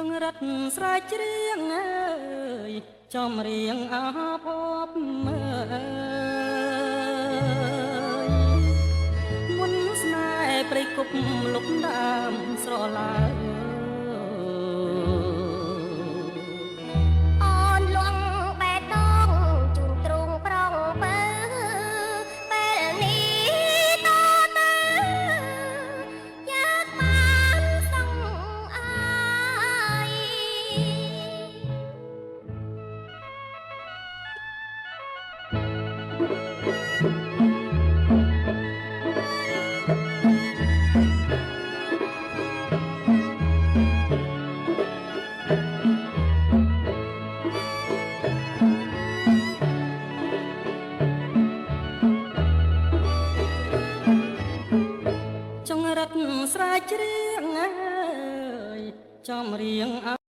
ចង្រិតស្រែកច្រៀងអើយចំរៀងអភពមើលមុនស្នេហ៍ព្រៃគប់លុកដើមស្រឡាអូនលងបេះដូងជូនទ្រូងប្រងបើពេលនេះតទៅយកបានសងអើយចង្រិតស្រែកច្រៀងអើយចំរៀង